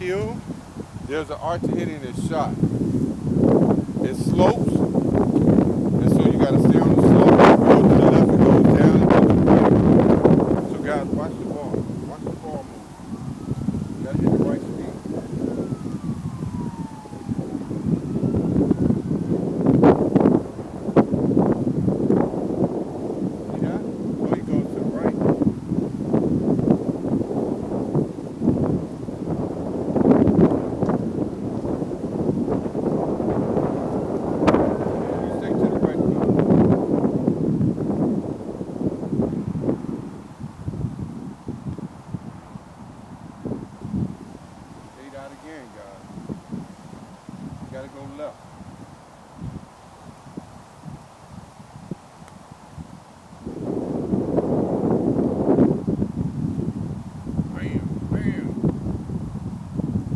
hill, there's an art to hitting this shot. It slopes, and so you got to stay on the slope. It goes to the left, it goes down, and goes to the right. So guys, watch the ball. Watch the ball move. You got to hit the right speed. See that? So he goes to the right. You stay to the right. Stay out again, guys. You got to go left.